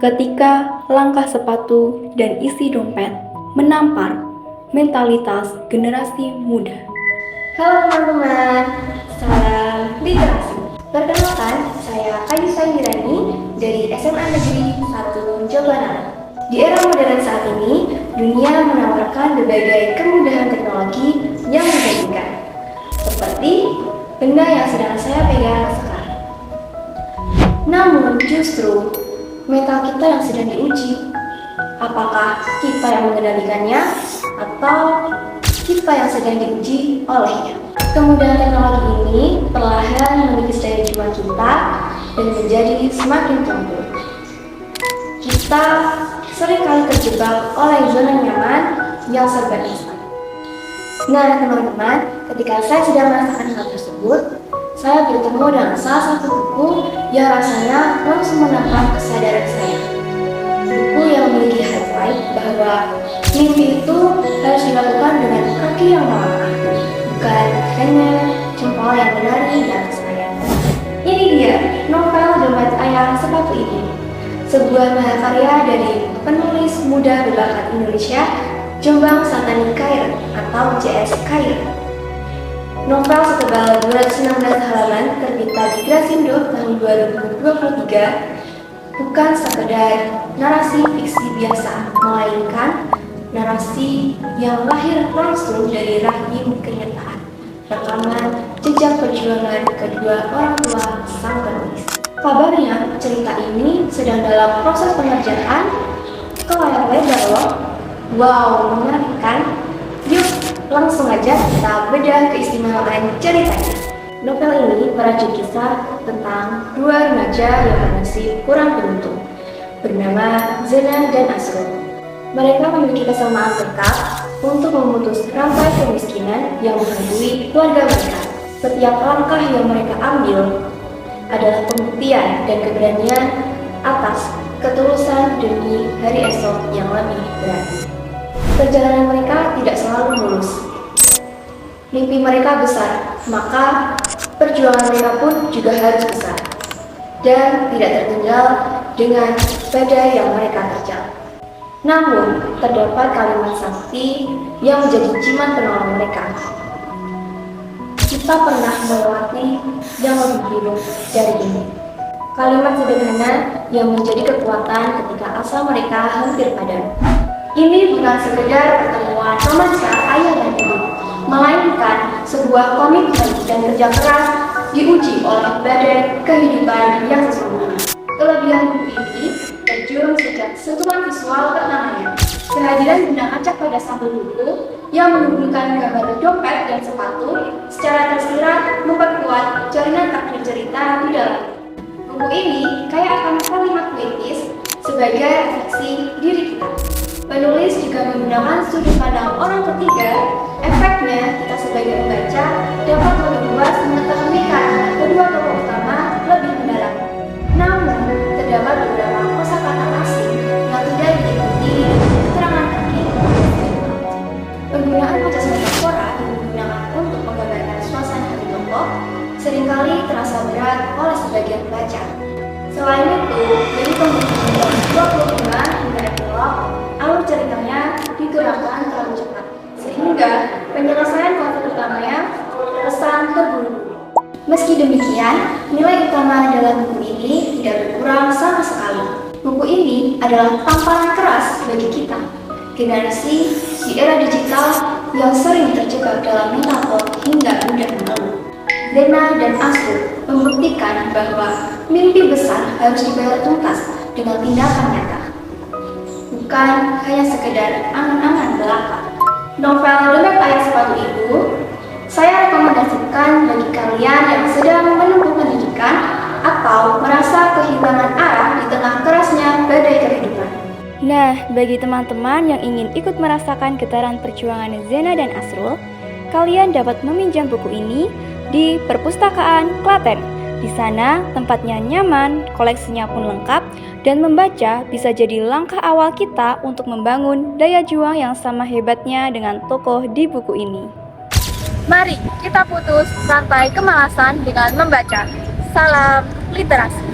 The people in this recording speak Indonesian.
ketika langkah sepatu dan isi dompet menampar mentalitas generasi muda. Halo teman-teman, salam literasi. Perkenalkan, saya Kayusa Hirani dari SMA Negeri 1 Jawa Barat. Di era modern saat ini, dunia menawarkan berbagai kemudahan teknologi yang menjanjikan, seperti benda yang sedang saya pegang sekarang. Namun justru mental kita yang sedang diuji. Apakah kita yang mengendalikannya atau kita yang sedang diuji olehnya? Kemudahan teknologi ini perlahan mengikis daya juang kita dan menjadi semakin tumpul. Kita seringkali terjebak oleh zona nyaman yang serba instan. Nah teman-teman, ketika saya sedang merasakan hal tersebut, saya bertemu dengan salah satu buku yang rasanya langsung menambah kesadaran saya. Buku yang memiliki highlight bahwa mimpi itu harus dilakukan dengan kaki yang melangkah, bukan hanya jempol yang menari di atas ayam. Ini dia novel Dompet Ayah Sepatu Ini, sebuah mahakarya dari penulis muda berbakat Indonesia, Jombang Satani Khair atau JS Khair. Novel setebal 216 halaman terbitan di Grasindo tahun 2023 bukan sekedar narasi fiksi biasa, melainkan narasi yang lahir langsung dari rahim kenyataan, rekaman jejak perjuangan kedua orang tua sang penulis. Kabarnya cerita ini sedang dalam proses pengerjaan ke layar lebar loh. Wow, menarik kan? Yuk, langsung aja kita bedah keistimewaan ceritanya. Novel ini merajuk kisah tentang dua remaja yang bernasib kurang beruntung, bernama Zena dan Asrul. Mereka memiliki kesamaan tekad untuk memutus rantai kemiskinan yang menghantui keluarga mereka. Setiap langkah yang mereka ambil adalah pembuktian dan keberanian atas ketulusan demi hari esok yang lebih berani. Perjalanan mereka tidak selalu mulus. Mimpi mereka besar, maka perjuangan mereka pun juga harus besar dan tidak tertinggal dengan badai yang mereka terjal. Namun, terdapat kalimat sakti yang menjadi jimat penolong mereka. Kita pernah melewati yang lebih buruk dari ini. Kalimat sederhana yang menjadi kekuatan ketika asa mereka hampir padam. Ini bukan sekedar pertemuan romansa ayah dan ibu, melainkan sebuah komitmen dan kerja keras diuji oleh badai kehidupan yang sesungguhnya. Kelebihan buku ini terjun sejak sentuhan visual pertamanya. Kehadiran benang acak pada sampul buku yang menunjukkan gambar dompet dan sepatu secara tersirat memperkuat jalinan takdir cerita di dalam. Buku ini kaya akan kalimat puitis sebagai refleksi diri kita. Penulis juga menggunakan sudut pandang orang ketiga. Efeknya, kita sebagai pembaca dapat lebih luas mengetahui karakter kedua tokoh utama lebih mendalam. Namun, terdapat beberapa kosakata asing yang tidak diikuti keterangan kaki. Penggunaan pajas metafora yang digunakan untuk menggambarkan suasana hati tokoh seringkali terasa berat oleh sebagian pembaca. Selain itu, dari pembukaan 25 hingga epilog, alur ceritanya digerakkan terlalu cepat, sehingga penyelesaian konflik utamanya terkesan terburu-buru. Meski demikian, nilai utama dalam buku ini tidak berkurang sama sekali. Buku ini adalah tamparan keras bagi kita, generasi di era digital yang sering terjebak dalam metafor hingga mudah mengeluh. Zena dan Asrul membuktikan bahwa mimpi besar harus dibayar tuntas dengan tindakan nyata, bukan hanya sekedar angan-angan belaka. Novel Dompet Ayah Sepatu Itu saya rekomendasikan bagi kalian yang sedang menempuh pendidikan atau merasa kehilangan arah di tengah kerasnya badai kehidupan. Nah, bagi teman-teman yang ingin ikut merasakan getaran perjuangan Zena dan Asrul, kalian dapat meminjam buku ini di Perpustakaan Klaten. Di sana tempatnya nyaman, koleksinya pun lengkap, dan membaca bisa jadi langkah awal kita untuk membangun daya juang yang sama hebatnya dengan tokoh di buku ini. Mari kita putus rantai kemalasan dengan membaca. Salam literasi.